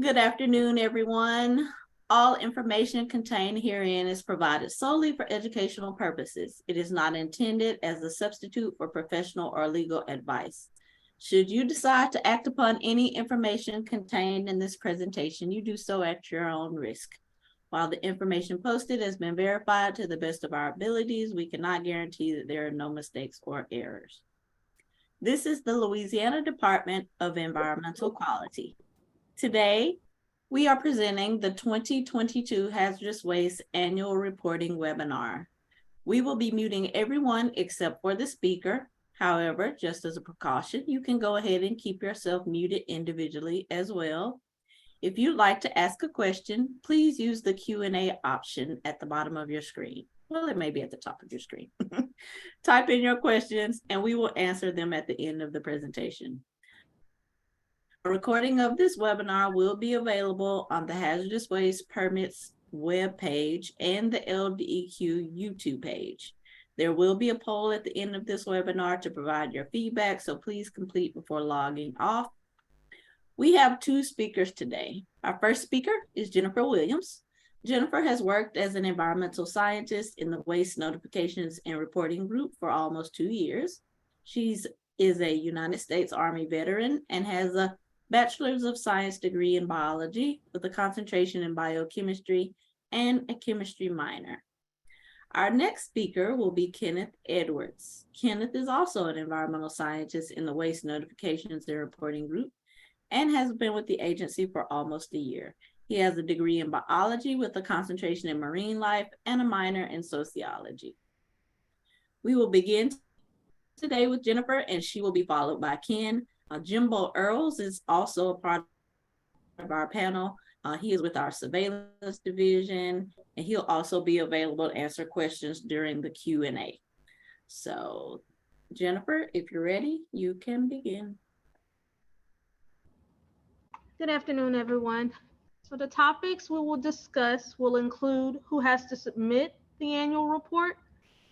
Good afternoon, everyone. All information contained herein is provided solely for educational purposes. It is not intended as a substitute for professional or legal advice. Should you decide to act upon any information contained in this presentation, you do so at your own risk. While the information posted has been verified to the best of our abilities, we cannot guarantee that there are no mistakes or errors. This is the Louisiana Department of Environmental Quality. Today, we are presenting the 2022 Hazardous Waste Annual Reporting Webinar. We will be muting everyone except for the speaker. However, just as a precaution, you can go ahead and keep yourself muted individually as well. If you'd like to ask a question, please use the Q&A option at the bottom of your screen. Well, it may be at the top of your screen. Type in your questions and we will answer them at the end of the presentation. A recording of this webinar will be available on the Hazardous Waste Permits webpage and the LDEQ YouTube page. There will be a poll at the end of this webinar to provide your feedback, so please complete before logging off. We have two speakers today. Our first speaker is Jennifer Williams. Jennifer has worked as an environmental scientist in the Waste Notifications and Reporting Group for almost 2 years. She is a United States Army veteran and has a Bachelor's of Science degree in biology with a concentration in biochemistry and a chemistry minor. Our next speaker will be Kenneth Edwards. Kenneth is also an environmental scientist in the Waste Notifications and Reporting Group and has been with the agency for almost a year. He has a degree in biology with a concentration in marine life and a minor in sociology. We will begin today with Jennifer, and she will be followed by Ken. Jimbo Earls is also a part of our panel. He is with our surveillance division, and he'll also be available to answer questions during the Q&A. So, Jennifer, if you're ready, you can begin. Good afternoon, everyone. So the topics we will discuss will include who has to submit the annual report,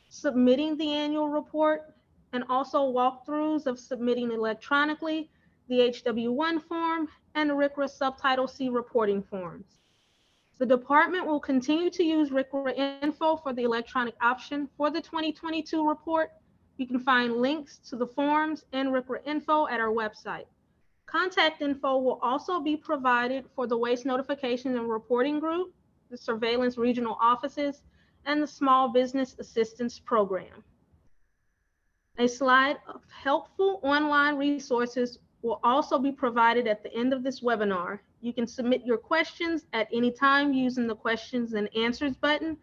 submitting the annual report, and also walkthroughs of submitting electronically the HW1 form and the RCRA Subtitle C reporting forms. The department will continue to use RCRA Info for the electronic option for the 2022 report. You can find links to the forms and RCRA Info at our website. Contact info will also be provided for the Waste Notification and Reporting Group, the Surveillance Regional Offices, and the Small Business Assistance Program. A slide of helpful online resources will also be provided at the end of this webinar. You can submit your questions at any time using the questions and answers button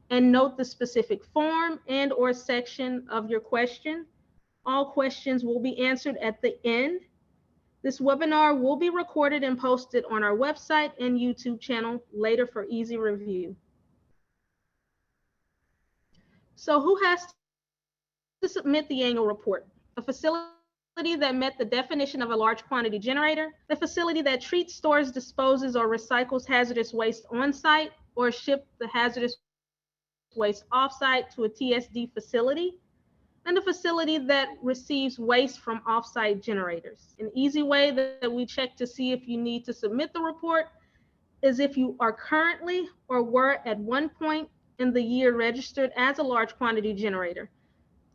and note the specific form and/or section of your question. All questions will be answered at the end. This webinar will be recorded and posted on our website and YouTube channel later for easy review. So who has to submit the annual report? A facility that met the definition of a large quantity generator, the facility that treats, stores, disposes, or recycles hazardous waste on-site, or ships the hazardous waste off-site to a TSD facility, and the facility that receives waste from off-site generators. An easy way that we check to see if you need to submit the report is if you are currently or were at one point in the year registered as a large quantity generator.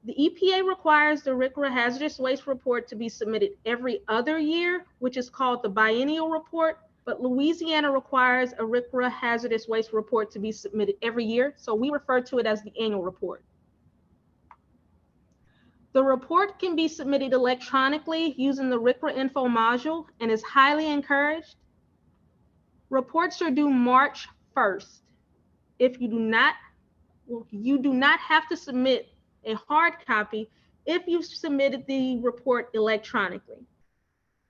The EPA requires the RCRA hazardous waste report to be submitted every other year, which is called the biennial report, but Louisiana requires a RCRA hazardous waste report to be submitted every year, so we refer to it as the annual report. The report can be submitted electronically using the RCRA Info module and is highly encouraged. Reports are due March 1st. If you do not have to submit a hard copy if you've submitted the report electronically.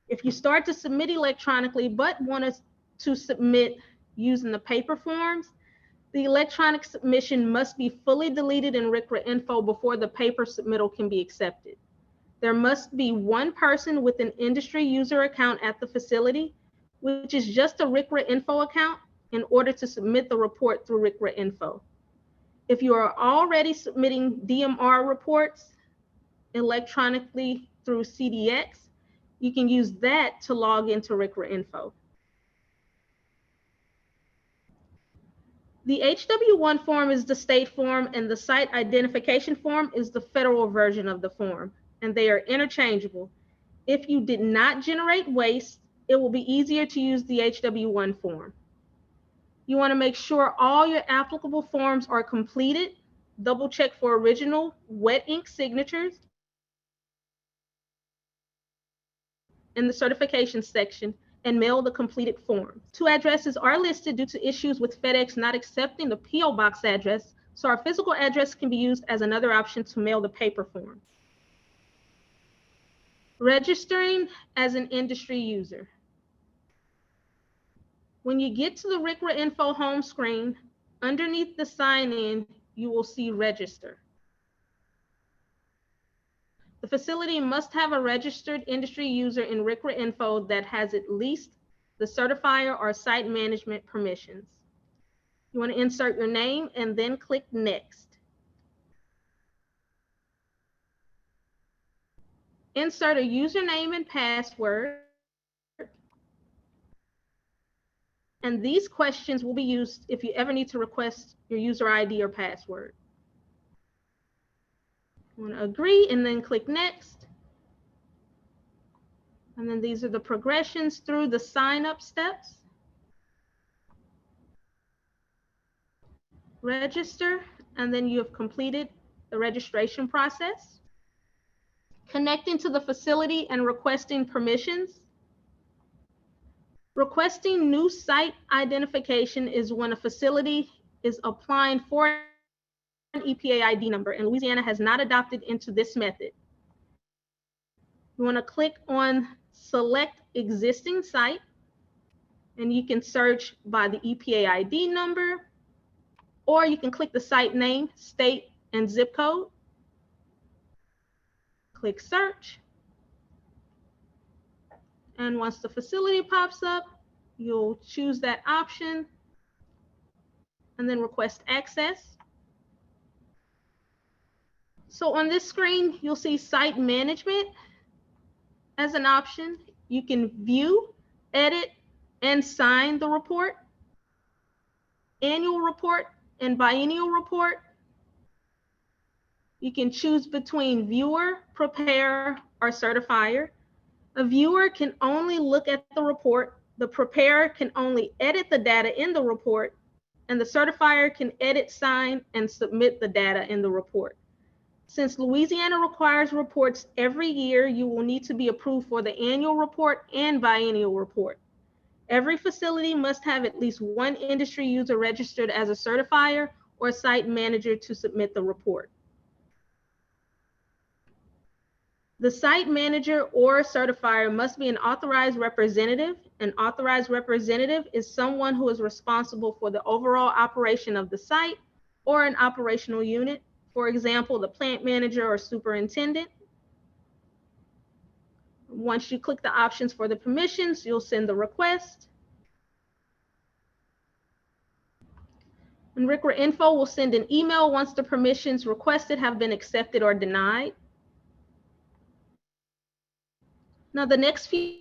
If you start to submit electronically but want to submit using the paper forms, the electronic submission must be fully deleted in RCRA Info before the paper submittal can be accepted. There must be one person with an industry user account at the facility, which is just a RCRA Info account, in order to submit the report through RCRA Info. If you are already submitting DMR reports electronically through CDX, you can use that to log into RCRA Info. The HW1 form is the state form, and the site identification form is the federal version of the form, and they are interchangeable. If you did not generate waste, it will be easier to use the HW1 form. You want to make sure all your applicable forms are completed. Double check for original wet ink signatures in the certification section and mail the completed form. 2 addresses are listed due to issues with FedEx not accepting the P.O. Box address, so our physical address can be used as another option to mail the paper form. Registering as an industry user. When you get to the RCRA info home screen, underneath the sign in, you will see register. The facility must have a registered industry user in RCRA info that has at least the certifier or site management permissions. You want to insert your name and then click next. Insert a username and password. And these questions will be used if you ever need to request your user ID or password. You want to agree and then click next. And then these are the progressions through the sign up steps. Register, and then you have completed the registration process. Connecting to the facility and requesting permissions. Requesting new site identification is when a facility is applying for an EPA ID number, and Louisiana has not adopted into this method. You want to click on select existing site, and you can search by the EPA ID number, or you can click the site name, state, and zip code. Click search. And once the facility pops up, you'll choose that option and then request access. So on this screen, you'll see site management as an option. You can view, edit, and sign the report, annual report, and biennial report. You can choose between viewer, preparer, or certifier. A viewer can only look at the report. The preparer can only edit the data in the report, and the certifier can edit, sign, and submit the data in the report. Since Louisiana requires reports every year, you will need to be approved for the annual report and biennial report. Every facility must have at least one industry user registered as a certifier or site manager to submit the report. The site manager or certifier must be an authorized representative. An authorized representative is someone who is responsible for the overall operation of the site or an operational unit. For example, the plant manager or superintendent. Once you click the options for the permissions, you'll send the request. And RCRA Info will send an email once the permissions requested have been accepted or denied. Now, the next few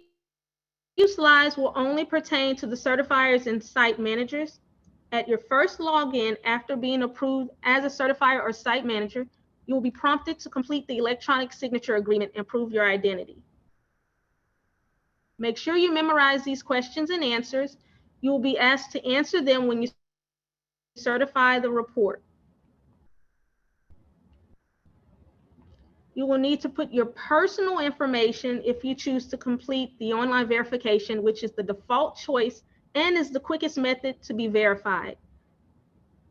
slides will only pertain to the certifiers and site managers. At your first login after being approved as a certifier or site manager, you will be prompted to complete the electronic signature agreement and prove your identity. Make sure you memorize these questions and answers. You will be asked to answer them when you certify the report. You will need to put your personal information if you choose to complete the online verification, which is the default choice and is the quickest method to be verified.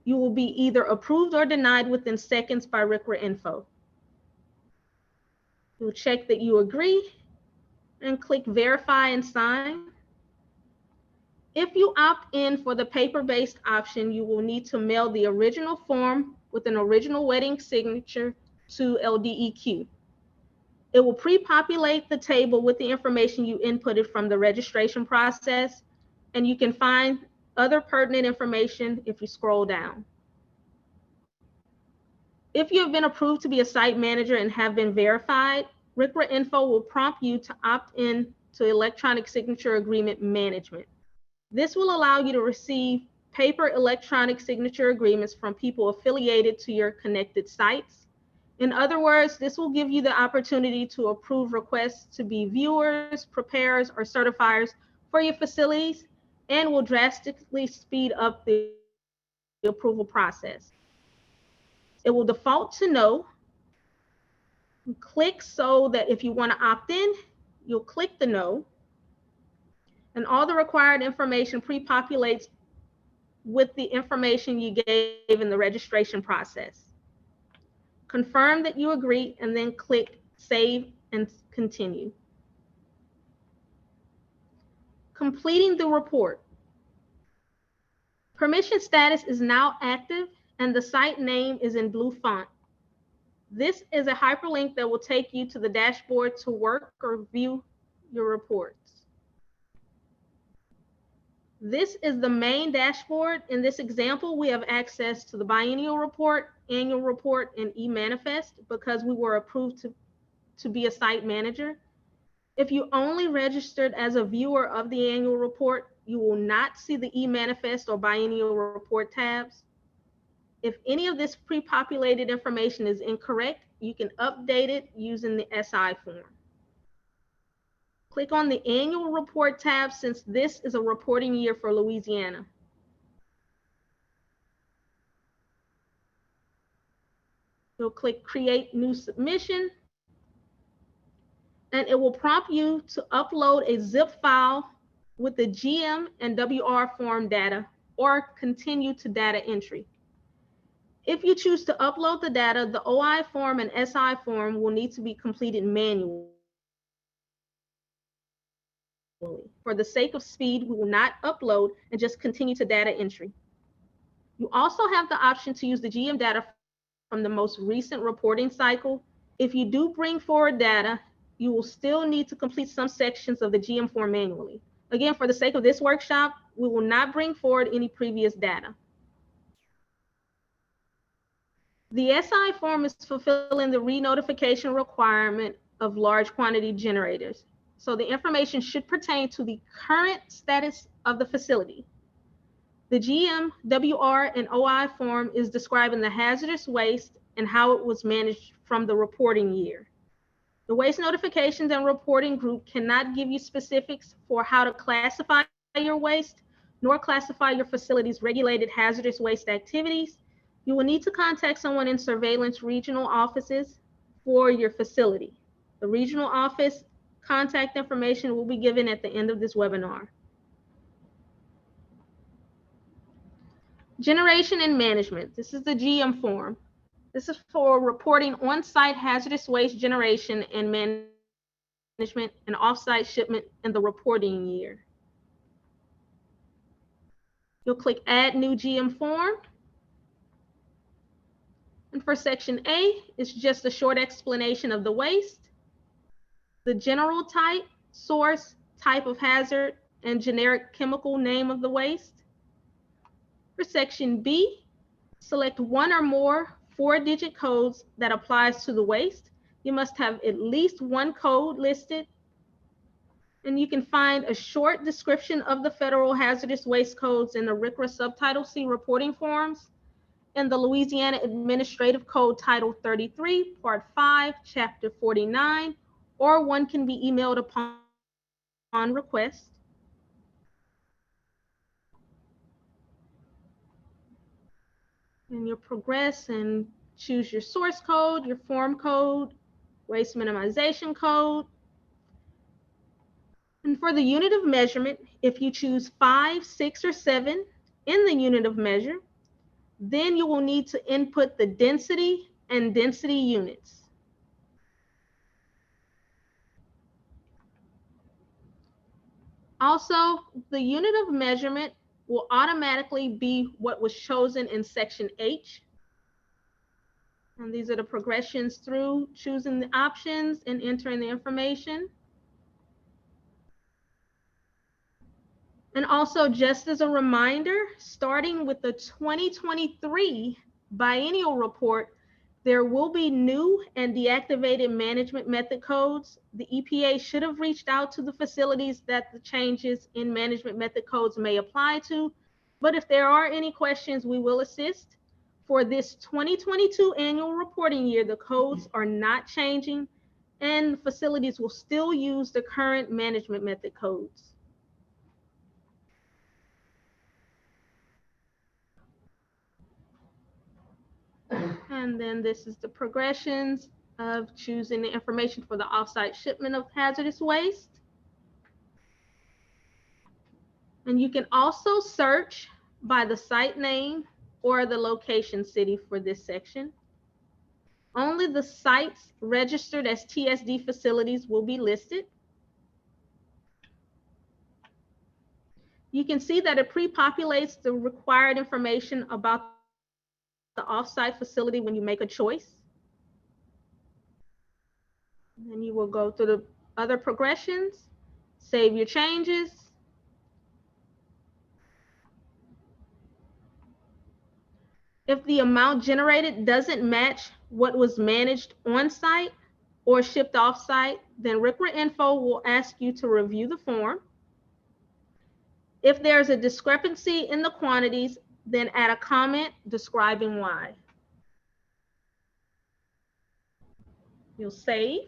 You will be either approved or denied within seconds by RCRA Info. You'll check that you agree and click verify and sign. If you opt in for the paper-based option, you will need to mail the original form with an original wet ink signature to LDEQ. It will pre-populate the table with the information you inputted from the registration process, and you can find other pertinent information if you scroll down. If you have been approved to be a site manager and have been verified, RCRA Info will prompt you to opt in to electronic signature agreement management. This will allow you to receive paper electronic signature agreements from people affiliated to your connected sites. In other words, this will give you the opportunity to approve requests to be viewers, preparers, or certifiers for your facilities, and will drastically speed up the approval process. It will default to no. Click so that if you want to opt in, you'll click the no, and all the required information pre-populates with the information you gave in the registration process. Confirm that you agree and then click Save and Continue. Completing the report. Permission status is now active and the site name is in blue font. This is a hyperlink that will take you to the dashboard to work or view your reports. This is the main dashboard. In this example, we have access to the biennial report, annual report, and e-manifest because we were approved to be a site manager. If you only registered as a viewer of the annual report, you will not see the e-manifest or biennial report tabs. If any of this pre-populated information is incorrect, you can update it using the SI form. Click on the annual report tab since this is a reporting year for Louisiana. You'll click Create New Submission, and it will prompt you to upload a zip file with the GM and WR form data or continue to data entry. If you choose to upload the data, the OI form and SI form will need to be completed manually. For the sake of speed, we will not upload and just continue to data entry. You also have the option to use the GM data from the most recent reporting cycle. If you do bring forward data, you will still need to complete some sections of the GM form manually. Again, for the sake of this workshop, we will not bring forward any previous data. The SI form is fulfilling the re-notification requirement of large quantity generators. So the information should pertain to the current status of the facility. The GM, WR, and OI form is describing the hazardous waste and how it was managed from the reporting year. The waste notifications and reporting group cannot give you specifics for how to classify your waste, nor classify your facility's regulated hazardous waste activities. You will need to contact someone in surveillance regional offices for your facility. The regional office contact information will be given at the end of this webinar. Generation and management. This is the GM form. This is for reporting on-site hazardous waste generation and management and off-site shipment in the reporting year. You'll click Add New GM Form. And for section A, it's just a short explanation of the waste, the general type, source, type of hazard, and generic chemical name of the waste. For section B, select one or more 4-digit codes that applies to the waste. You must have at least one code listed. And you can find a short description of the federal hazardous waste codes in the RCRA Subtitle C reporting forms and the Louisiana Administrative Code Title 33, Part 5, Chapter 49, or one can be emailed upon request. And you'll progress and choose your source code, your form code, waste minimization code. And for the unit of measurement, if you choose 5, 6, or 7 in the unit of measure, then you will need to input the density and density units. Also, the unit of measurement will automatically be what was chosen in section H. And these are the progressions through choosing the options and entering the information. And also, just as a reminder, starting with the 2023 biennial report, there will be new and deactivated management method codes. The EPA should have reached out to the facilities that the changes in management method codes may apply to. But if there are any questions, we will assist. For this 2022 annual reporting year, the codes are not changing and facilities will still use the current management method codes. And then this is the progressions of choosing the information for the offsite shipment of hazardous waste. And you can also search by the site name or the location city for this section. Only the sites registered as TSD facilities will be listed. You can see that it pre-populates the required information about the offsite facility when you make a choice. Then you will go through the other progressions, save your changes. If the amount generated doesn't match what was managed on site or shipped off site, then RCRA Info will ask you to review the form. If there's a discrepancy in the quantities, then add a comment describing why. You'll save.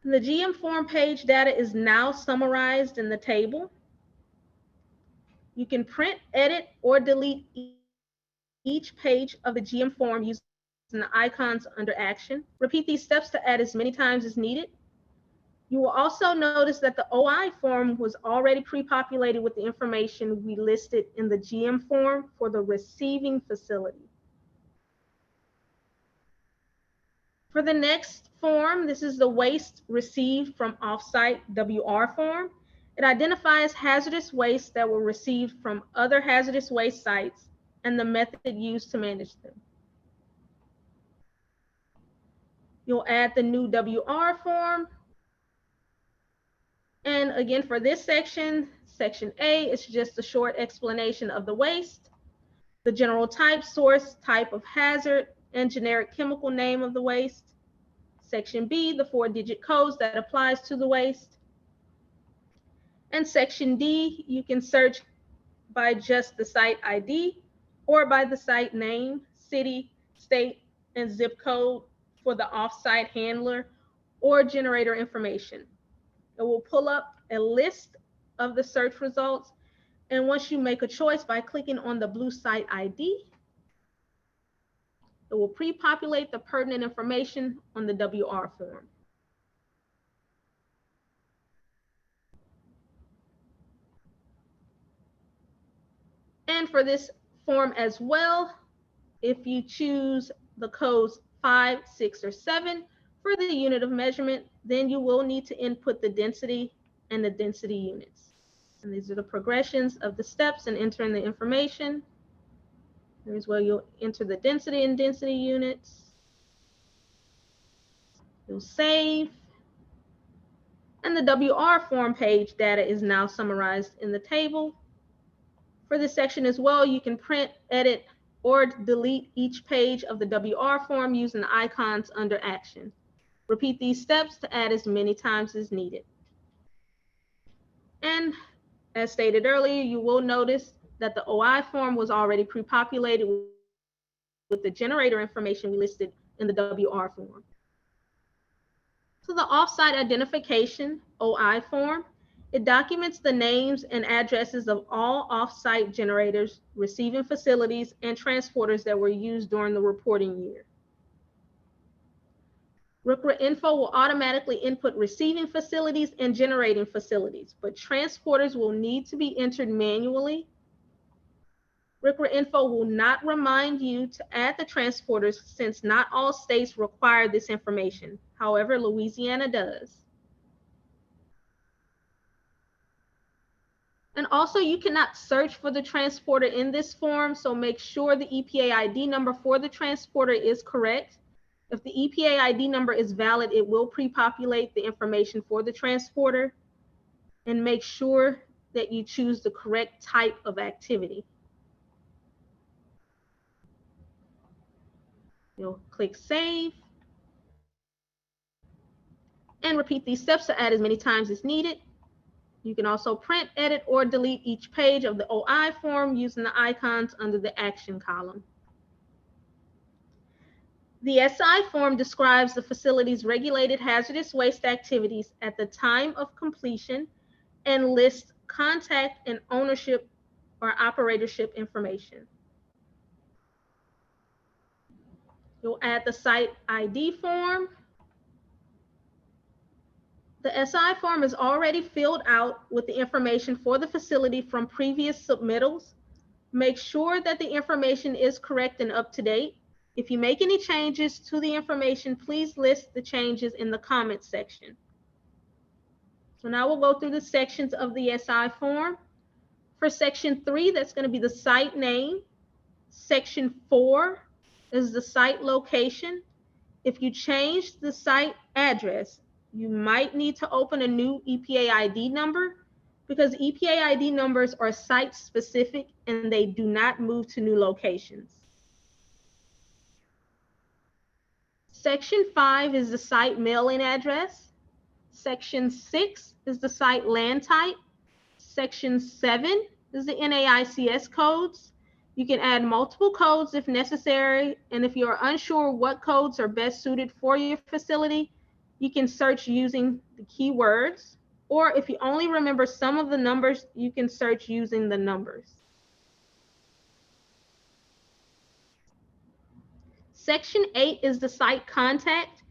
The GM form page data is now summarized in the table. You can print, edit, or delete each page of the GM form using the icons under action. Repeat these steps to add as many times as needed. You will also notice that the OI form was already pre-populated with the information we listed in the GM form for the receiving facility. For the next form, this is the waste received from offsite WR form. It identifies hazardous waste that were received from other hazardous waste sites and the method used to manage them. You'll add the new WR form. And again, for this section, section A is just a short explanation of the waste, the general type, source, type of hazard, and generic chemical name of the waste. Section B, the 4-digit codes that applies to the waste. And section D, you can search by just the site ID or by the site name, city, state, and zip code for the offsite handler or generator information. It will pull up a list of the search results. And once you make a choice by clicking on the blue site ID, it will pre-populate the pertinent information on the WR form. And for this form as well, if you choose the codes 5, 6, or 7 for the unit of measurement, then you will need to input the density and the density units. And these are the progressions of the steps in entering the information. Here's where you'll enter the density and density units. You'll save. And the WR form page data is now summarized in the table. For this section as well, you can print, edit, or delete each page of the WR form using the icons under action. Repeat these steps to add as many times as needed. And as stated earlier, you will notice that the OI form was already pre-populated with the generator information we listed in the WR form. So the offsite identification, OI form, it documents the names and addresses of all offsite generators, receiving facilities, and transporters that were used during the reporting year. RCRA Info will automatically input receiving facilities and generating facilities, but transporters will need to be entered manually. RCRA Info will not remind you to add the transporters since not all states require this information. However, Louisiana does. And also, you cannot search for the transporter in this form, so make sure the EPA ID number for the transporter is correct. If the EPA ID number is valid, it will pre-populate the information for the transporter, and make sure that you choose the correct type of activity. You'll click Save and repeat these steps to add as many times as needed. You can also print, edit, or delete each page of the OI form using the icons under the action column. The SI form describes the facility's regulated hazardous waste activities at the time of completion and lists contact and ownership or operatorship information. You'll add the site ID form. The SI form is already filled out with the information for the facility from previous submittals. Make sure that the information is correct and up to date. If you make any changes to the information, please list the changes in the comments section. So now we'll go through the sections of the SI form. For section 3, that's going to be the site name. Section 4 is the site location. If you change the site address, you might need to open a new EPA ID number because EPA ID numbers are site specific and they do not move to new locations. Section 5 is the site mailing address. Section 6 is the site land type. Section 7 is the NAICS codes. You can add multiple codes if necessary, and if you're unsure what codes are best suited for your facility, you can search using the keywords, or if you only remember some of the numbers, you can search using the numbers. Section 8 is the site contact.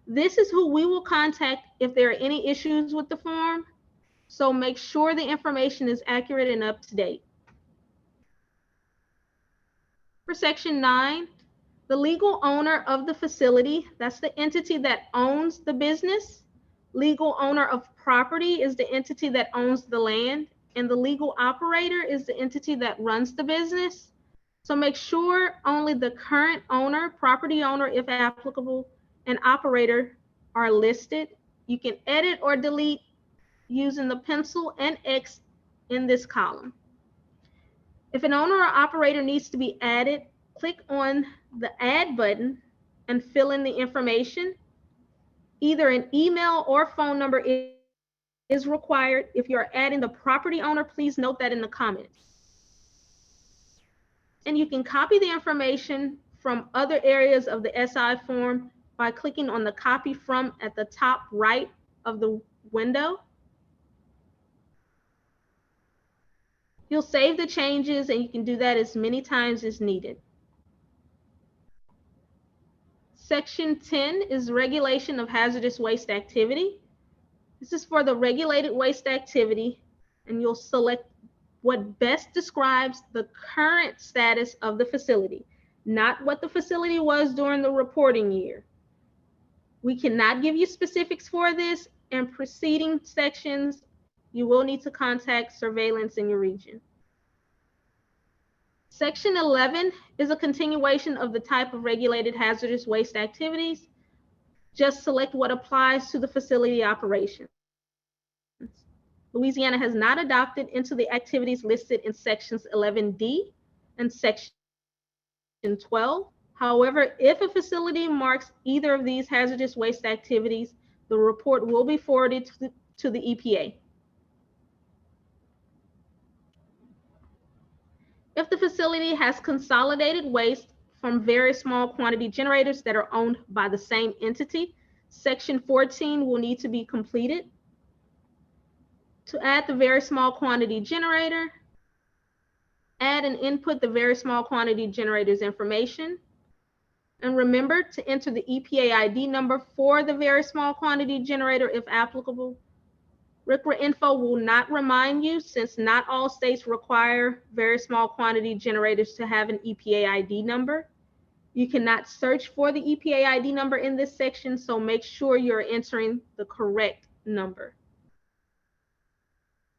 This is who we will contact if there are any issues with the form, so make sure the information is accurate and up to date. For section 9, the legal owner of the facility, that's the entity that owns the business. Legal owner of property is the entity that owns the land, and the legal operator is the entity that runs the business. So make sure only the current owner, property owner if applicable, and operator are listed. You can edit or delete using the pencil and X in this column. If an owner or operator needs to be added, click on the add button and fill in the information. Either an email or phone number is required. If you're adding the property owner, please note that in the comments. And you can copy the information from other areas of the SI form by clicking on the copy from at the top right of the window. You'll save the changes and you can do that as many times as needed. Section 10 is regulation of hazardous waste activity. This is for the regulated waste activity, and you'll select what best describes the current status of the facility, not what the facility was during the reporting year. We cannot give you specifics for this, and preceding sections, you will need to contact surveillance in your region. Section 11 is a continuation of the type of regulated hazardous waste activities. Just select what applies to the facility operations. Louisiana has not adopted into the activities listed in sections 11D and section 12. However, if a facility marks either of these hazardous waste activities, the report will be forwarded to the EPA. If the facility has consolidated waste from very small quantity generators that are owned by the same entity, section 14 will need to be completed. To add the very small quantity generator, add and input the very small quantity generator's information. And remember to enter the EPA ID number for the very small quantity generator if applicable. RCRA info will not remind you since not all states require very small quantity generators to have an EPA ID number. You cannot search for the EPA ID number in this section, so make sure you're entering the correct number.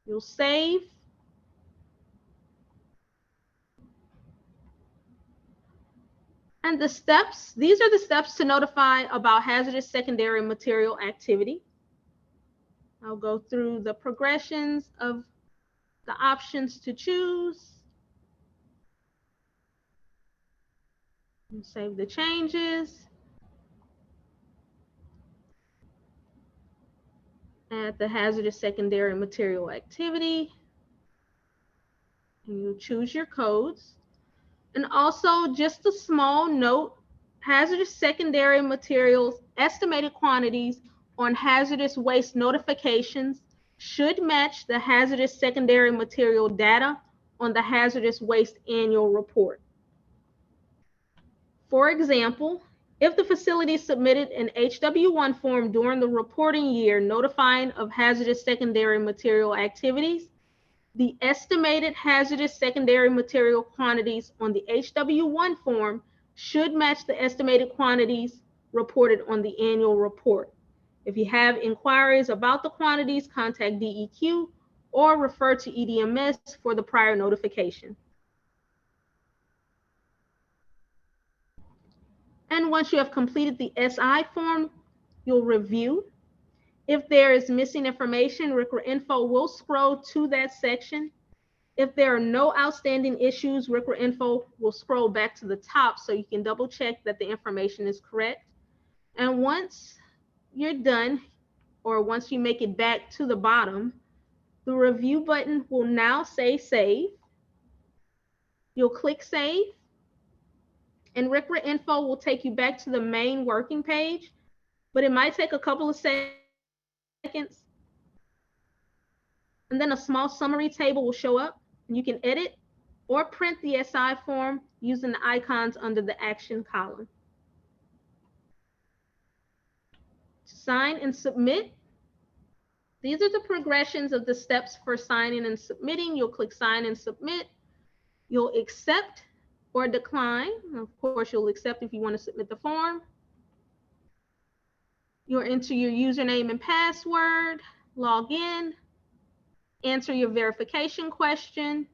You'll save. And the steps, these are the steps to notify about hazardous secondary material activity. I'll go through the progressions of the options to choose. And save the changes. at the hazardous secondary material activity, and you choose your codes. And also, just a small note, hazardous secondary materials estimated quantities on hazardous waste notifications should match the hazardous secondary material data on the hazardous waste annual report. For example, if the facility submitted an HW1 form during the reporting year notifying of hazardous secondary material activities, the estimated hazardous secondary material quantities on the HW1 form should match the estimated quantities reported on the annual report. If you have inquiries about the quantities, contact DEQ or refer to EDMS for the prior notification. And once you have completed the SI form, you'll review. If there is missing information, RCRA Info will scroll to that section. If there are no outstanding issues, RCRA Info will scroll back to the top so you can double check that the information is correct. And once you're done, or once you make it back to the bottom, the review button will now say save. You'll click save, and RCRA Info will take you back to the main working page, but it might take a couple of seconds. And then a small summary table will show up, and you can edit or print the SI form using the icons under the action column. To sign and submit, these are the progressions of the steps for signing and submitting. You'll click sign and submit. You'll accept or decline. Of course, you'll accept if you want to submit the form. You'll enter your username and password, log in, answer your verification question,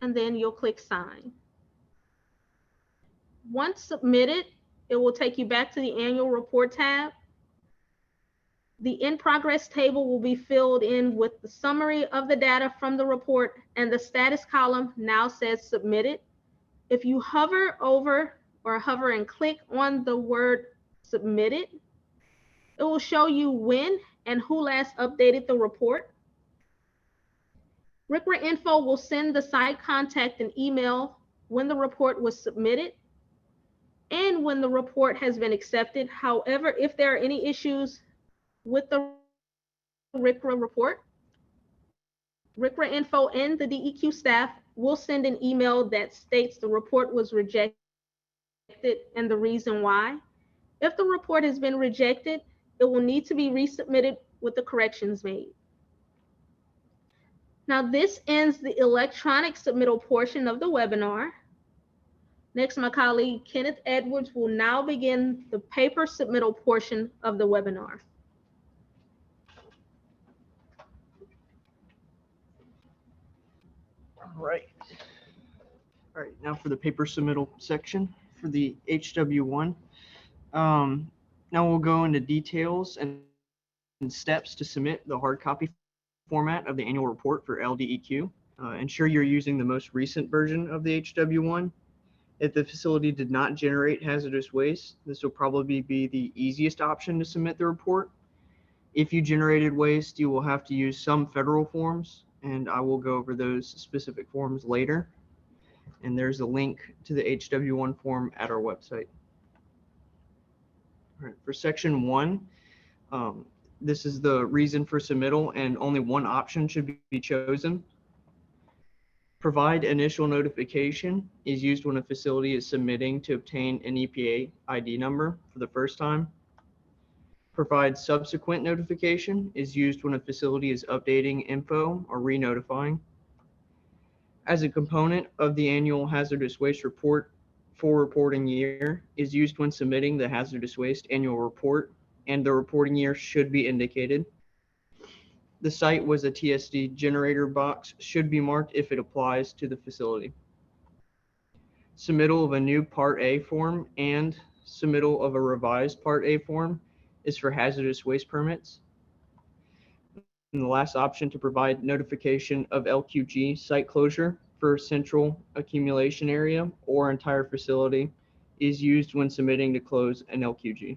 and then you'll click sign. Once submitted, it will take you back to the annual report tab. The in progress table will be filled in with the summary of the data from the report, and the status column now says submitted. If you hover over or hover and click on the word submitted, it will show you when and who last updated the report. RCRA Info will send the site contact an email when the report was submitted and when the report has been accepted. However, if there are any issues with the RCRA report, RCRA Info and the DEQ staff will send an email that states the report was rejected and the reason why. If the report has been rejected, it will need to be resubmitted with the corrections made. Now, this ends the electronic submittal portion of the webinar. Next, my colleague Kenneth Edwards will now begin the paper submittal portion of the webinar. All right, now for the paper submittal section for the HW1. Now we'll go into details and steps to submit the hard copy format of the annual report for LDEQ. Ensure you're using the most recent version of the HW1. If the facility did not generate hazardous waste, this will probably be the easiest option to submit the report. If you generated waste, you will have to use some federal forms, and I will go over those specific forms later. And there's a link to the HW1 form at our website. All right, for section 1, this is the reason for submittal, and only one option should be chosen. Provide initial notification is used when a facility is submitting to obtain an EPA ID number for the first time. Provide subsequent notification is used when a facility is updating info or re-notifying. As a component of the annual hazardous waste report for reporting year is used when submitting the hazardous waste annual report, and the reporting year should be indicated. The site was a TSD generator box should be marked if it applies to the facility. Submittal of a new Part A form and submittal of a revised Part A form is for hazardous waste permits. And the last option to provide notification of LQG site closure for central accumulation area or entire facility is used when submitting to close an LQG.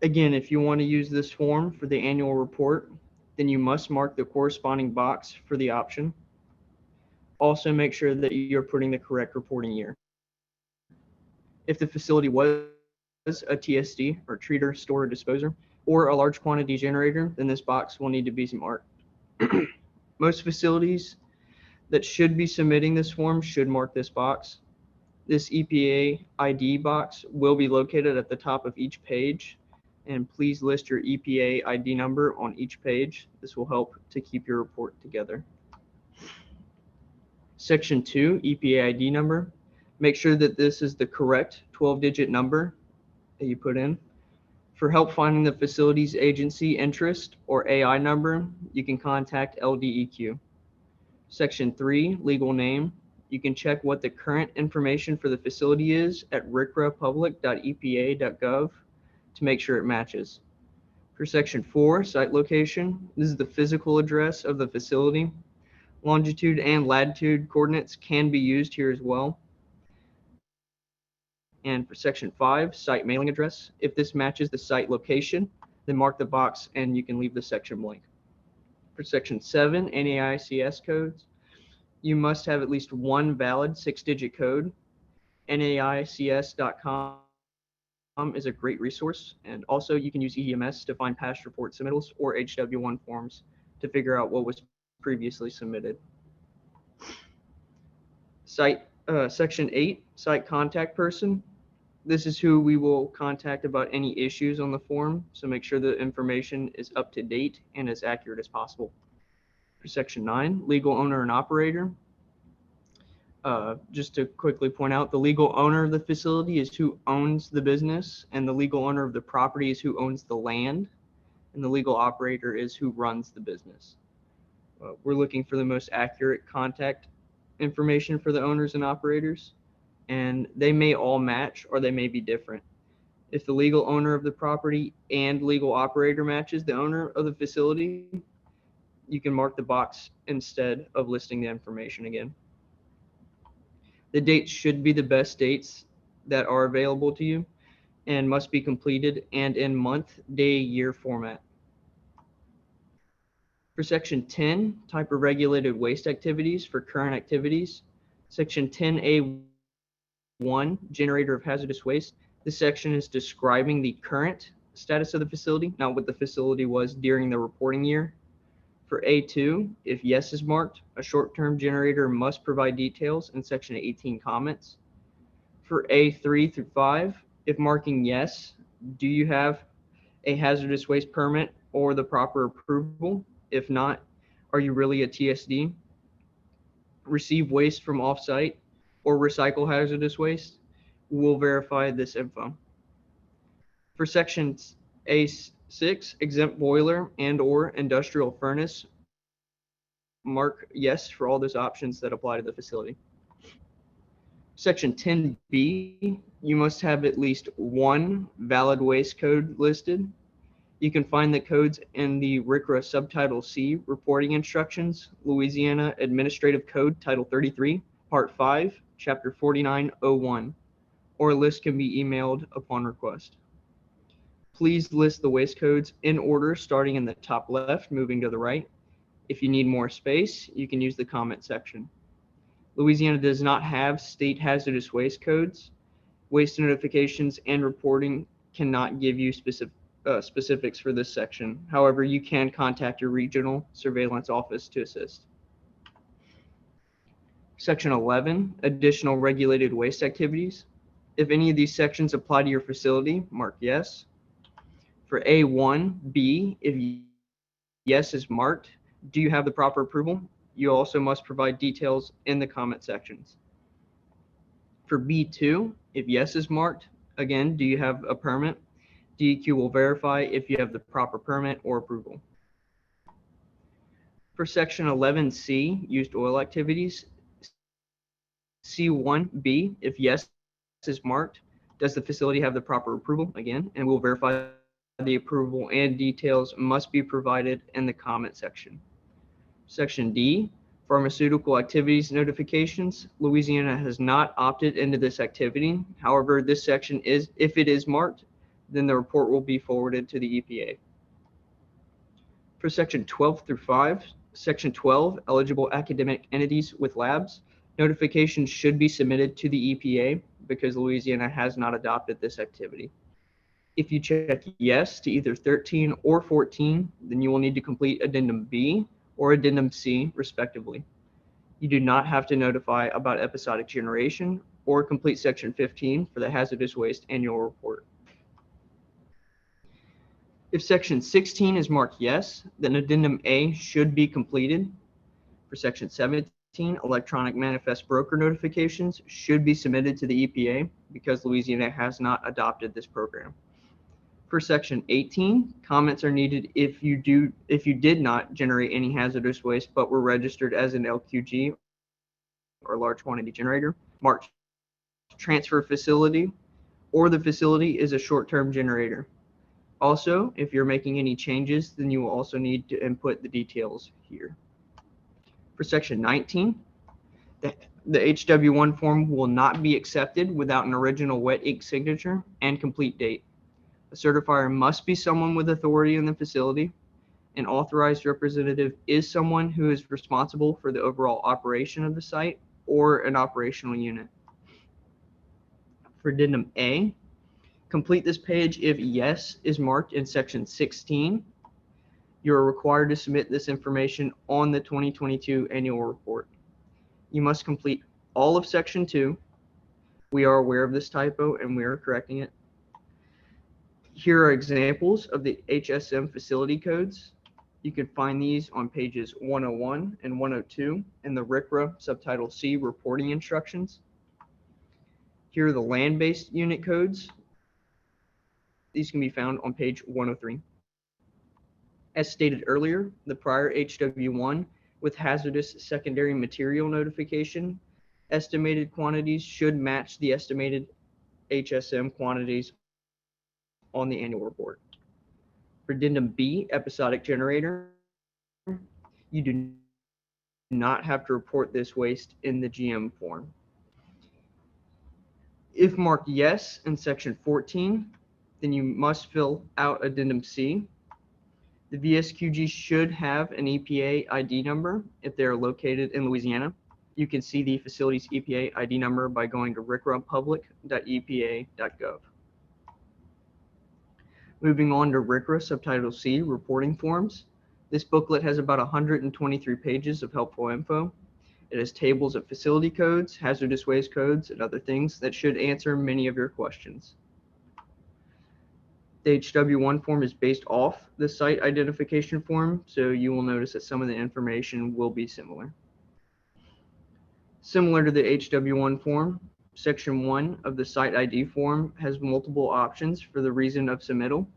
Again, if you want to use this form for the annual report, then you must mark the corresponding box for the option. Also, make sure that you're putting the correct reporting year. If the facility was a TSD or treater, store, or disposer, or a large quantity generator, then this box will need to be marked. Most facilities that should be submitting this form should mark this box. This EPA ID box will be located at the top of each page, and please list your EPA ID number on each page. This will help to keep your report together. Section 2, EPA ID number. Make sure that this is the correct 12-digit number that you put in. For help finding the facility's agency interest or AI number, you can contact LDEQ. Section 3, legal name. You can check what the current information for the facility is at rcrapublic.epa.gov to make sure it matches. For Section 4, site location, this is the physical address of the facility. Longitude and latitude coordinates can be used here as well. And for Section 5, site mailing address, if this matches the site location, then mark the box and you can leave the section blank. For Section 7, NAICS codes, you must have at least one valid 6-digit code. NAICS.com is a great resource, and also you can use EDMS to find past report submittals or HW1 forms to figure out what was previously submitted. Section 8, site contact person. This is who we will contact about any issues on the form, so make sure the information is up to date and as accurate as possible. For Section 9, legal owner and operator. Just to quickly point out, the legal owner of the facility is who owns the business, and the legal owner of the property is who owns the land, and the legal operator is who runs the business. We're looking for the most accurate contact information for the owners and operators, and they may all match or they may be different. If the legal owner of the property and legal operator matches the owner of the facility, you can mark the box instead of listing the information again. The dates should be the best dates that are available to you and must be completed and in month, day, year format. For Section 10, type of regulated waste activities for current activities. Section 10A1, generator of hazardous waste. This section is describing the current status of the facility, not what the facility was during the reporting year. For A2, if yes is marked, a short-term generator must provide details in Section 18 comments. For A3 through 5, if marking yes, do you have a hazardous waste permit or the proper approval? If not, are you really a TSD? Receive waste from off-site or recycle hazardous waste? We'll verify this info. For Section A6, exempt boiler and or industrial furnace, mark yes for all those options that apply to the facility. Section 10B, you must have at least one valid waste code listed. You can find the codes in the RCRA Subtitle C Reporting Instructions, Louisiana Administrative Code Title 33, Part 5, Chapter 4901, or a list can be emailed upon request. Please list the waste codes in order, starting in the top left, moving to the right. If you need more space, you can use the comment section. Louisiana does not have state hazardous waste codes. Waste notifications and reporting cannot give you specifics for this section. However, you can contact your regional surveillance office to assist. Section 11, additional regulated waste activities. If any of these sections apply to your facility, mark yes. For A1B, if yes is marked, do you have the proper approval? You also must provide details in the comment sections. For B2, if yes is marked, again, do you have a permit? DEQ will verify if you have the proper permit or approval. For Section 11C, used oil activities, C1B, if yes is marked, does the facility have the proper approval? Again, and we'll verify the approval and details must be provided in the comment section. Section D, pharmaceutical activities notifications. Louisiana has not opted into this activity. However, this section is, if it is marked, then the report will be forwarded to the EPA. For section 12 through 5, section 12, eligible academic entities with labs, notifications should be submitted to the EPA because Louisiana has not adopted this activity. If you check yes to either 13 or 14, then you will need to complete Addendum B or Addendum C, respectively. You do not have to notify about episodic generation or complete section 15 for the hazardous waste annual report. If section 16 is marked yes, then Addendum A should be completed. For section 17, electronic manifest broker notifications should be submitted to the EPA because Louisiana has not adopted this program. For section 18, comments are needed if you did not generate any hazardous waste but were registered as an LQG or large quantity generator, marked transfer facility, or the facility is a short-term generator. Also, if you're making any changes, then you will also need to input the details here. For section 19, the HW1 form will not be accepted without an original wet ink signature and complete date. A certifier must be someone with authority in the facility. An authorized representative is someone who is responsible for the overall operation of the site or an operational unit. For Addendum A, complete this page if yes is marked in section 16. You are required to submit this information on the 2022 annual report. You must complete all of section 2. We are aware of this typo and we are correcting it. Here are examples of the HSM facility codes. You can find these on pages 101 and 102 in the RCRA subtitle C reporting instructions. Here are the land-based unit codes. These can be found on page 103. As stated earlier, the prior HW1 with hazardous secondary material notification estimated quantities should match the estimated HSM quantities on the annual report. For Addendum B, episodic generator, you do not have to report this waste in the GM form. If marked yes in section 14, then you must fill out Addendum C. The VSQG should have an EPA ID number if they are located in Louisiana. You can see the facility's EPA ID number by going to rcrapublic.epa.gov. Moving on to RCRA Subtitle C reporting forms. This booklet has about 123 pages of helpful info. It has tables of facility codes, hazardous waste codes, and other things that should answer many of your questions. The HW1 form is based off the site identification form, so you will notice that some of the information will be similar. Similar to the HW1 form, Section 1 of the site ID form has multiple options for the reason of submittal.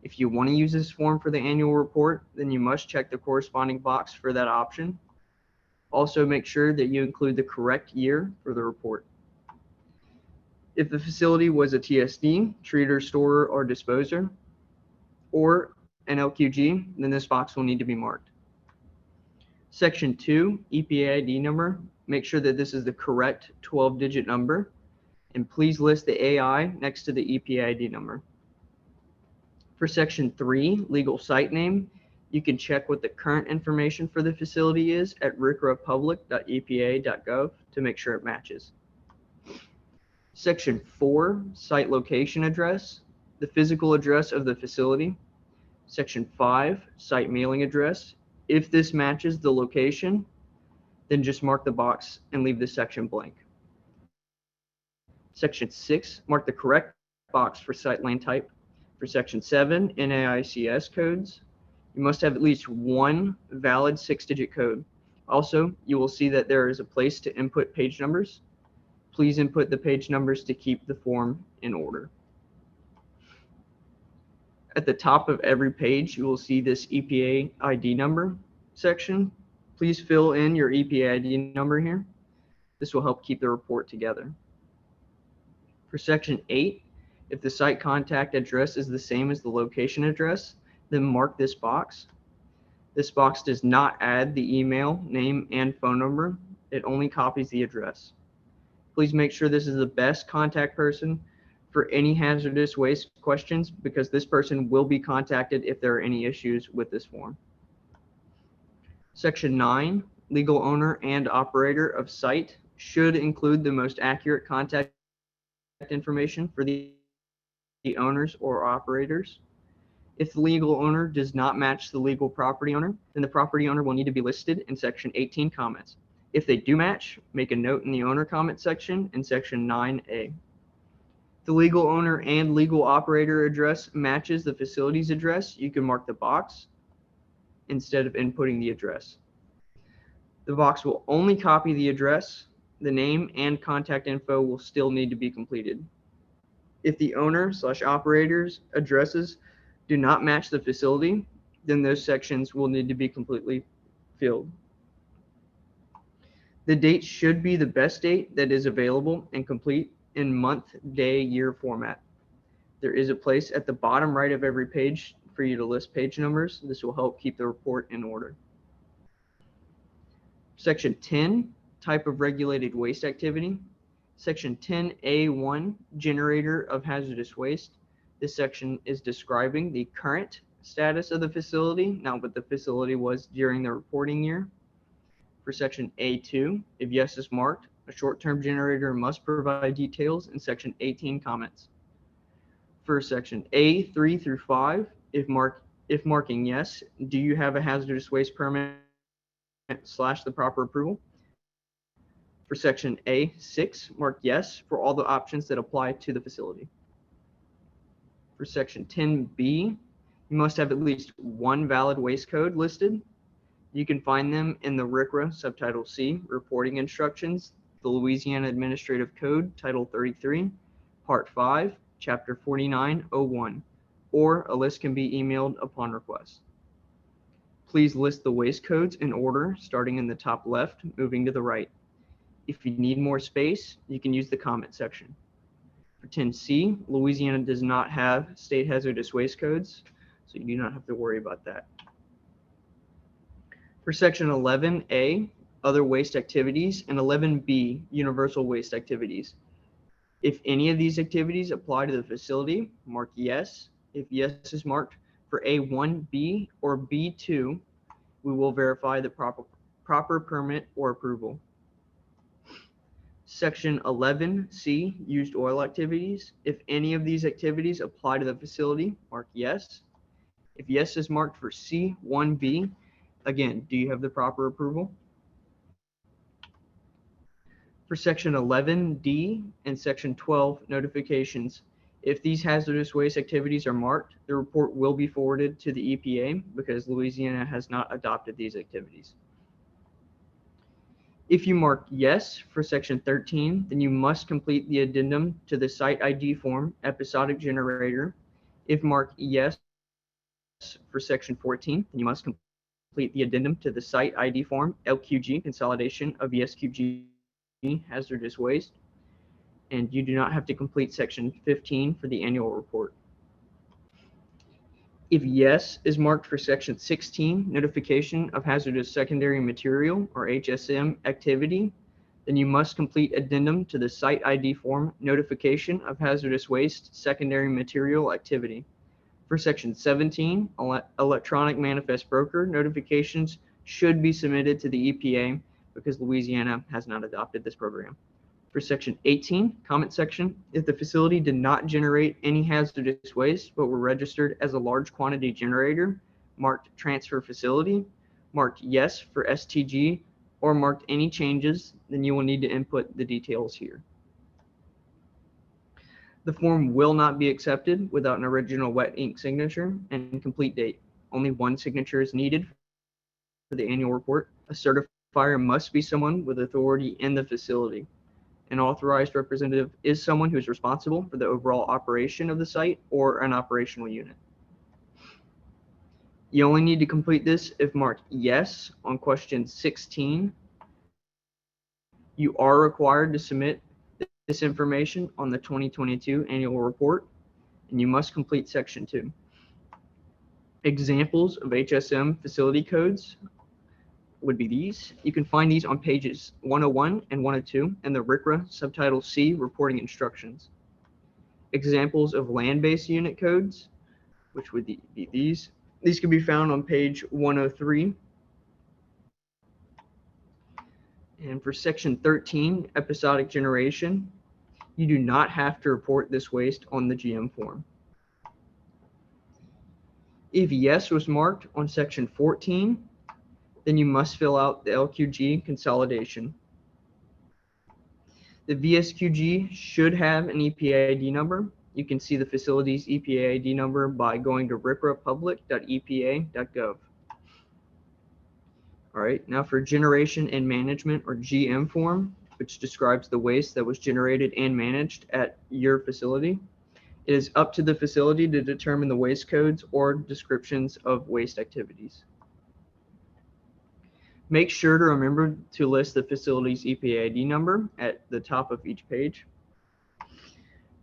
If you want to use this form for the annual report, then you must check the corresponding box for that option. Also, make sure that you include the correct year for the report. If the facility was a TSD, treater, storer, or disposer, or an LQG, then this box will need to be marked. Section 2, EPA ID number. Make sure that this is the correct 12-digit number, and please list the AI next to the EPA ID number. For Section 3, legal site name, you can check what the current information for the facility is at rcrapublic.epa.gov to make sure it matches. Section 4, site location address, the physical address of the facility. Section 5, site mailing address. If this matches the location, then just mark the box and leave this section blank. Section 6, mark the correct box for site land type. For Section 7, NAICS codes, you must have at least one valid 6-digit code. Also, you will see that there is a place to input page numbers. Please input the page numbers to keep the form in order. At the top of every page, you will see this EPA ID number section. Please fill in your EPA ID number here. This will help keep the report together. For Section 8, if the site contact address is the same as the location address, then mark this box. This box does not add the email, name, and phone number. It only copies the address. Please make sure this is the best contact person for any hazardous waste questions because this person will be contacted if there are any issues with this form. Section 9, legal owner and operator of site should include the most accurate contact information for the owners or operators. If the legal owner does not match the legal property owner, then the property owner will need to be listed in section 18 comments. If they do match, make a note in the owner comment section in section 9A. The legal owner and legal operator address matches the facility's address, you can mark the box instead of inputting the address. The box will only copy the address. The name and contact info will still need to be completed. If the owner/operator's addresses do not match the facility, then those sections will need to be completely filled. The date should be the best date that is available and complete in month, day, year format. There is a place at the bottom right of every page for you to list page numbers. This will help keep the report in order. Section 10, type of regulated waste activity. Section 10A1, generator of hazardous waste. This section is describing the current status of the facility, not what the facility was during the reporting year. For section A2, if yes is marked, a short-term generator must provide details in section 18 comments. For section A3 through 5, if marking yes, do you have a hazardous waste permit / the proper approval? For section A6, mark yes for all the options that apply to the facility. For section 10B, you must have at least one valid waste code listed. You can find them in the RCRA subtitle C, Reporting Instructions, the Louisiana Administrative Code, Title 33, Part 5, Chapter 4901, or a list can be emailed upon request. Please list the waste codes in order, starting in the top left, moving to the right. If you need more space, you can use the comment section. For 10C, Louisiana does not have state hazardous waste codes, so you do not have to worry about that. For section 11A, other waste activities, and 11B, universal waste activities. If any of these activities apply to the facility, mark yes. If yes is marked for A1B or B2, we will verify the proper permit or approval. Section 11C, used oil activities. If any of these activities apply to the facility, mark yes. If yes is marked for C1B, again, do you have the proper approval? For section 11D and section 12 notifications, if these hazardous waste activities are marked, the report will be forwarded to the EPA because Louisiana has not adopted these activities. If you mark yes for section 13, then you must complete the addendum to the site ID form, episodic generator. If marked yes for section 14, then you must complete the addendum to the site ID form, LQG, consolidation of ESQG hazardous waste. And you do not have to complete section 15 for the annual report. If yes is marked for section 16, notification of hazardous secondary material or HSM activity, then you must complete addendum to the site ID form, notification of hazardous waste secondary material activity. For section 17, electronic manifest broker notifications should be submitted to the EPA because Louisiana has not adopted this program. For section 18, comment section, if the facility did not generate any hazardous waste but were registered as a large quantity generator, marked transfer facility, marked yes for STG, or marked any changes, then you will need to input the details here. The form will not be accepted without an original wet ink signature and complete date. Only one signature is needed for the annual report. A certifier must be someone with authority in the facility. An authorized representative is someone who is responsible for the overall operation of the site or an operational unit. You only need to complete this if marked yes on question 16. You are required to submit this information on the 2022 annual report, and you must complete section 2. Examples of HSM facility codes would be these. You can find these on pages 101 and 102 in the RCRA subtitle C, Reporting Instructions. examples of land-based unit codes, which would be these. These can be found on page 103. And for section 13, episodic generation, you do not have to report this waste on the GM form. If yes was marked on section 14, then you must fill out the LQG consolidation. The VSQG should have an EPA ID number. You can see the facility's EPA ID number by going to riprapublic.epa.gov. All right, now for generation and management, or GM form, which describes the waste that was generated and managed at your facility. It is up to the facility to determine the waste codes or descriptions of waste activities. Make sure to remember to list the facility's EPA ID number at the top of each page.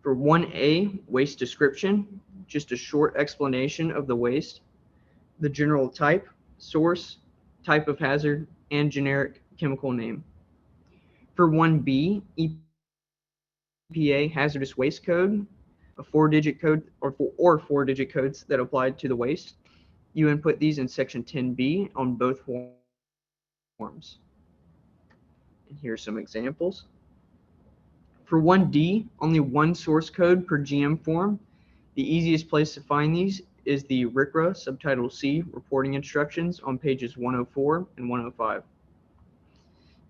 For 1A, waste description, just a short explanation of the waste, the general type, source, type of hazard, and generic chemical name. For 1B, EPA hazardous waste code, a 4-digit code or 4-digit codes that apply to the waste. You input these in section 10B on both forms. And here are some examples. For 1D, only one source code per GM form. The easiest place to find these is the RCRA subtitle C reporting instructions on pages 104 and 105.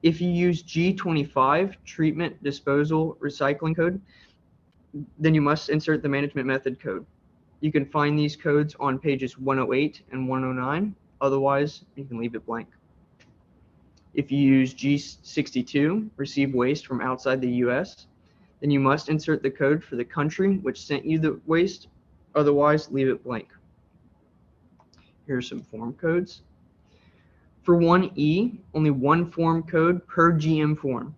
If you use G25 treatment disposal recycling code, then you must insert the management method code. You can find these codes on pages 108 and 109. Otherwise, you can leave it blank. If you use G62, receive waste from outside the US, then you must insert the code for the country which sent you the waste. Otherwise, leave it blank. Here are some form codes. For 1E, only one form code per GM form.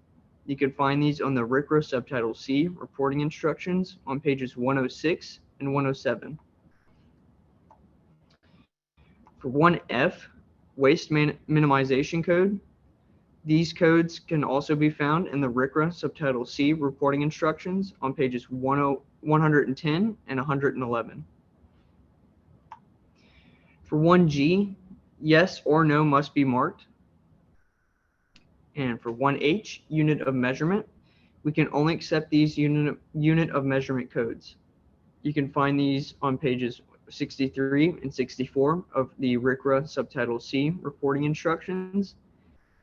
You can find these on the RCRA subtitle C reporting instructions on pages 106 and 107. For 1F, waste minimization code, these codes can also be found in the RCRA subtitle C reporting instructions on pages 110 and 111. For 1G, yes or no must be marked. And for 1H, unit of measurement, we can only accept these unit of measurement codes. You can find these on pages 63 and 64 of the RCRA subtitle C reporting instructions.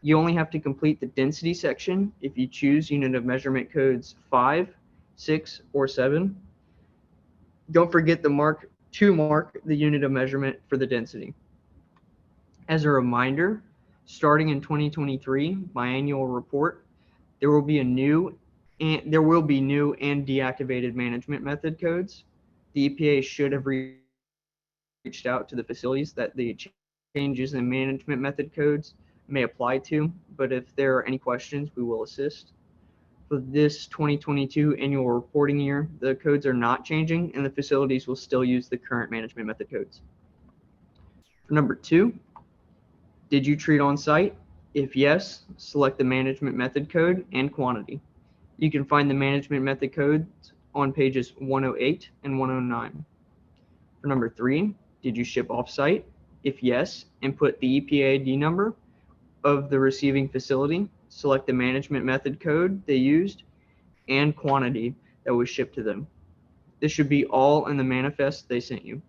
You only have to complete the density section if you choose unit of measurement codes 5, 6, or 7. Don't forget to mark the unit of measurement for the density. As a reminder, starting in 2023, my annual report, there will be new and deactivated management method codes. The EPA should have reached out to the facilities that the changes in management method codes may apply to, but if there are any questions, we will assist. For this 2022 annual reporting year, the codes are not changing and the facilities will still use the current management method codes. For number 2, did you treat on site? If yes, select the management method code and quantity. You can find the management method codes on pages 108 and 109. For number 3, did you ship off-site? If yes, input the EPA ID number of the receiving facility, select the management method code they used, and quantity that was shipped to them. This should be all in the manifest they sent you.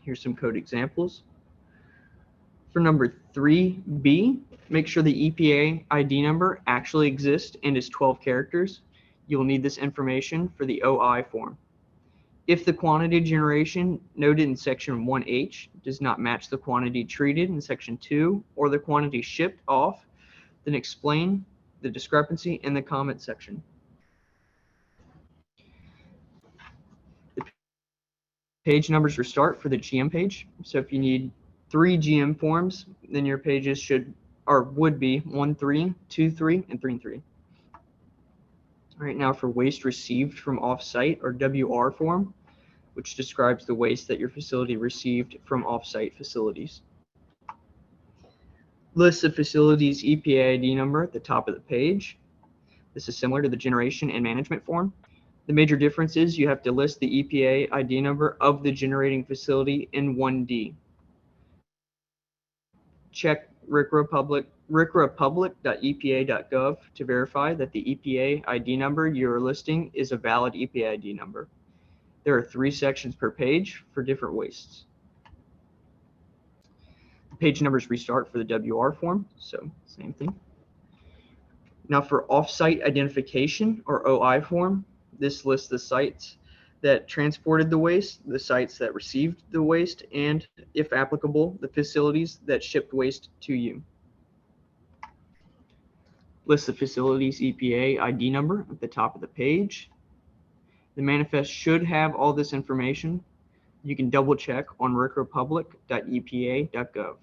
Here's some code examples. For number 3B, make sure the EPA ID number actually exists and is 12 characters. You'll need this information for the OI form. If the quantity generation noted in section 1H does not match the quantity treated in section 2 or the quantity shipped off, then explain the discrepancy in the comment section. The page numbers restart for the GM page. So if you need 3 GM forms, then your pages would be 1, 3, 2, 3, and 3 and 3. All right, now for waste received from off-site, or WR form, which describes the waste that your facility received from off-site facilities. List the facility's EPA ID number at the top of the page. This is similar to the generation and management form. The major difference is you have to list the EPA ID number of the generating facility in 1D. Check RCRApublic.epa.gov to verify that the EPA ID number you are listing is a valid EPA ID number. There are 3 sections per page for different wastes. The page numbers restart for the WR form, so same thing. Now for off-site identification or OI form, this lists the sites that transported the waste, the sites that received the waste, and, if applicable, the facilities that shipped waste to you. List the facility's EPA ID number at the top of the page. The manifest should have all this information. You can double check on RCRApublic.epa.gov.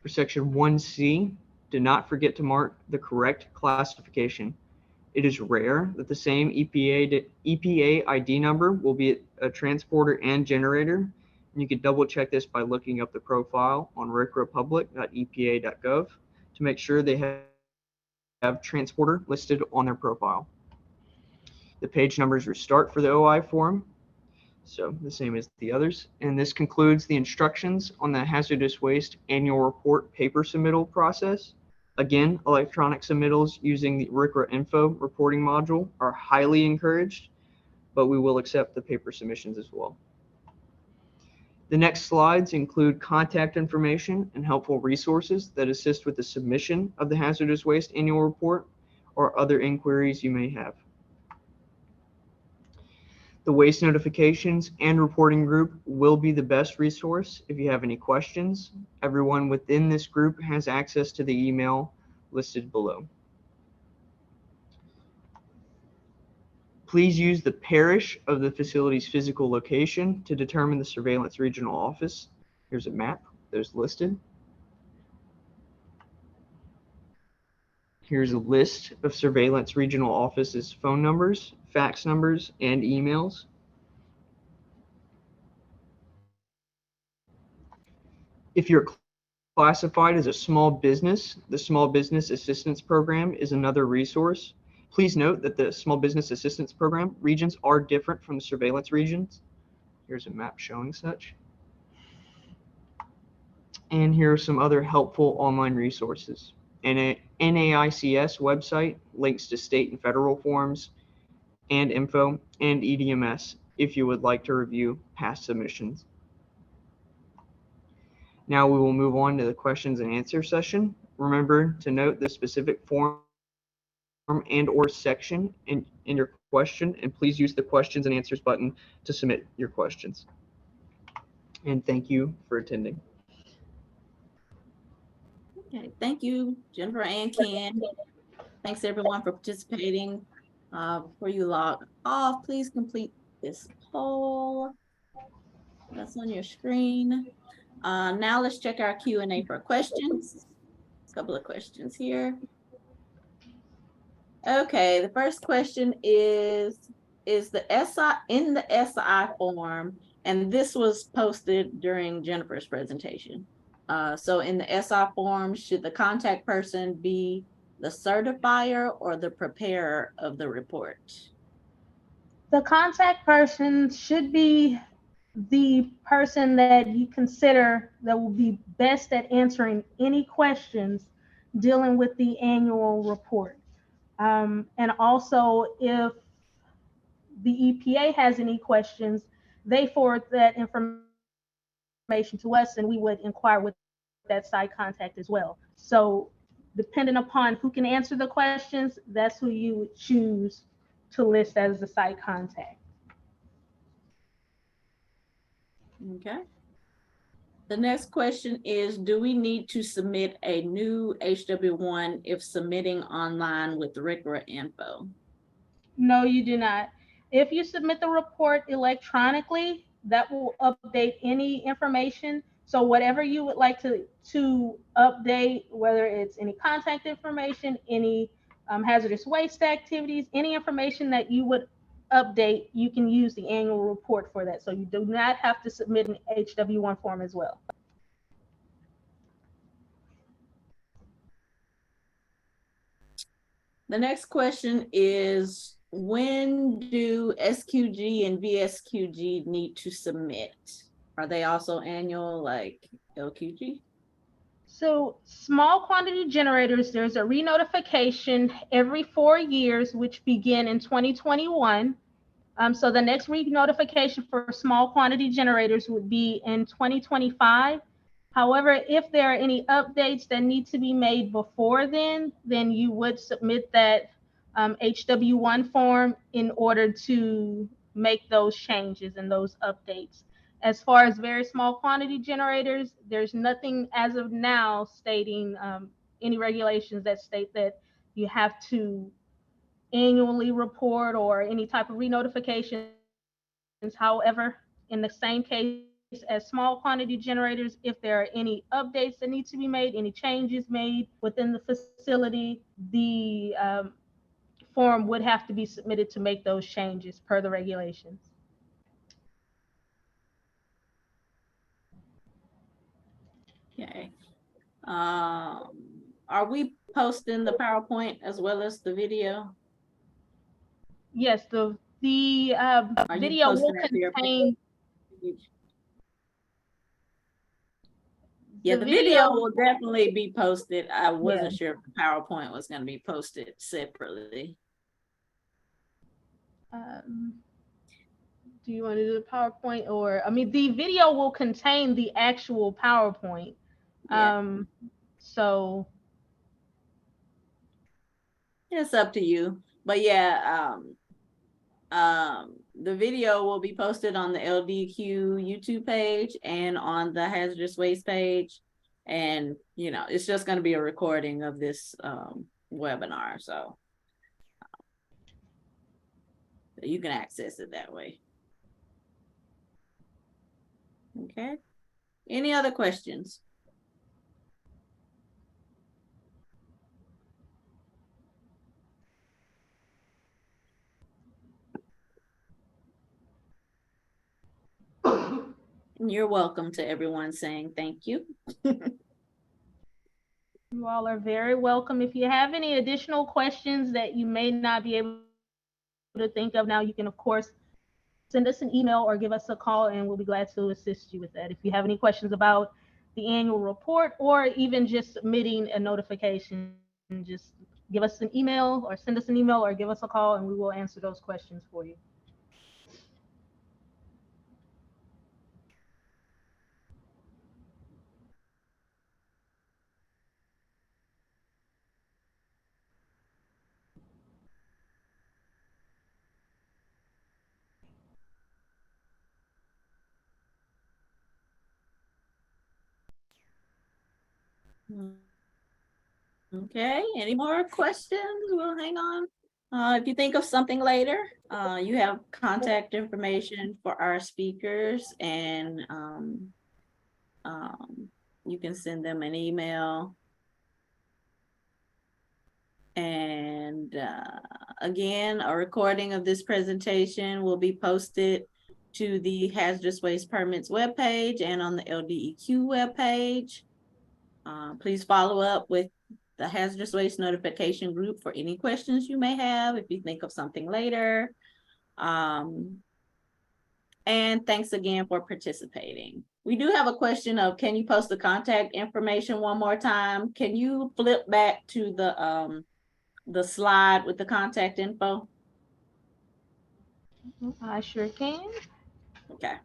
For section 1C, do not forget to mark the correct classification. It is rare that the same EPA ID number will be a transporter and generator. And you can double check this by looking up the profile on RCRApublic.epa.gov to make sure they have transporter listed on their profile. The page numbers restart for the OI form, so the same as the others. And this concludes the instructions on the hazardous waste annual report paper submittal process. Again, electronic submittals using the RCRA info reporting module are highly encouraged, but we will accept the paper submissions as well. The next slides include contact information and helpful resources that assist with the submission of the hazardous waste annual report or other inquiries you may have. The waste notifications and reporting group will be the best resource if you have any questions. Everyone within this group has access to the email listed below. Please use the parish of the facility's physical location to determine the surveillance regional office. Here's a map, those listed. Here's a list of surveillance regional offices' phone numbers, fax numbers, and emails. If you're classified as a small business, the Small Business Assistance Program is another resource. Please note that the Small Business Assistance Program regions are different from the surveillance regions. Here's a map showing such. And here are some other helpful online resources. NAICS website, links to state and federal forms and info, and EDMS if you would like to review past submissions. Now we will move on to the questions and answer session. Remember to note the specific form and or section in your question, and please use the questions and answers button to submit your questions. And thank you for attending. Okay, thank you, Jennifer and Ken. Thanks everyone for participating. Before you log off, please complete this poll that's on your screen. Now let's check our Q&A for questions. A couple of questions here. Okay, the first question is the SI in the SI form, and this was posted during Jennifer's presentation. So in the SI form, should the contact person be the certifier or the preparer of the report? The contact person should be the person that you consider that will be best at answering any questions dealing with the annual report. And also, if the EPA has any questions, they forward that information to us and we would inquire with that site contact as well. So depending upon who can answer the questions, that's who you would choose to list as the site contact. Okay. The next question is, do we need to submit a new HW1 if submitting online with RCRA info? No, you do not. If you submit the report electronically, that will update any information. So whatever you would like to update, whether it's any contact information, any hazardous waste activities, any information that you would update, you can use the annual report for that. So you do not have to submit an HW1 form as well. The next question is, when do SQG and VSQG need to submit? Are they also annual like LQG? So small quantity generators, there's a renotification every 4 years, which begin in 2021. So the next renotification for small quantity generators would be in 2025. However, if there are any updates that need to be made before then you would submit that HW1 form in order to make those changes and those updates. As far as very small quantity generators, there's nothing as of now stating any regulations that state that you have to annually report or any type of renotifications. However, in the same case as small quantity generators, if there are any updates that need to be made, any changes made within the facility, the form would have to be submitted to make those changes per the regulations. Okay. Are we posting the PowerPoint as well as the video? Yes, the Are you video will posting it to your contain page? Yeah, the the video video. will definitely be posted. I wasn't Yeah. sure if the PowerPoint was going to be posted separately. Do you want to do the PowerPoint or, I mean, the video will contain the actual PowerPoint. Yeah. So It's up to you. But yeah, the video will be posted on the LDQ YouTube page and on the Hazardous Waste page. And, you know, it's just going to be a recording of this webinar. So you can access it that way. Okay. Any other questions? You're welcome to everyone saying thank you. you all are very welcome. If you have any additional questions that you may not be able to think of now, you can, of course, send us an email or give us a call, and we'll be glad to assist you with that. If you have any questions about the annual report or even just submitting a notification, just give us an email or send us an email or give us a call, and we will answer those questions for you. Okay, any more questions? We'll hang on. If you think of something later, you have contact information for our speakers, and you can send them an email. And again, a recording of this presentation will be posted to the Hazardous Waste Permits webpage and on the LDEQ webpage. Please follow up with the Hazardous Waste Notification Group for any questions you may have if you think of something later. And thanks again for participating. We do have a question of, can you post the contact information one more time? Can you flip back to the slide with the contact info? I sure can. Okay.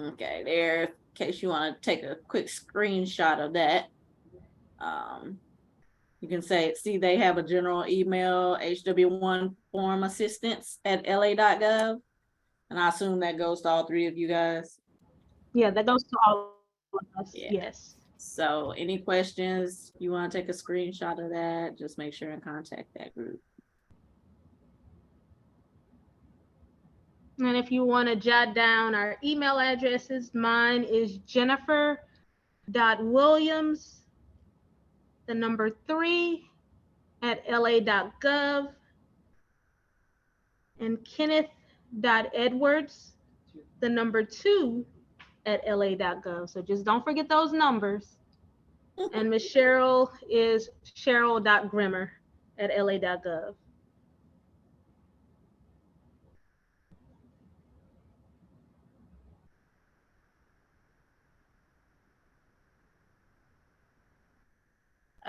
Okay, there, in case you want to take a quick screenshot of that. You can see they have a general email, HW1 form assistance at la.gov. And I assume that goes to all three of you guys. Yeah, that goes to all of us. Yeah. Yes. So any questions, you want to take a screenshot of that, just make sure and contact that group. And if you want to jot down our email addresses, mine is jennifer.williams3@la.gov, and kenneth.edwards2 cheryl@la.gov. So just don't forget those numbers. And Miss Cheryl is cheryl.grimmer@la.gov.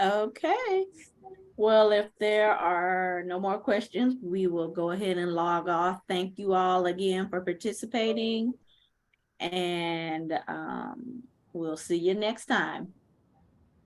Okay. Well, if there are no more questions, we will go ahead and log off. Thank you all again for participating. And we'll see you next time.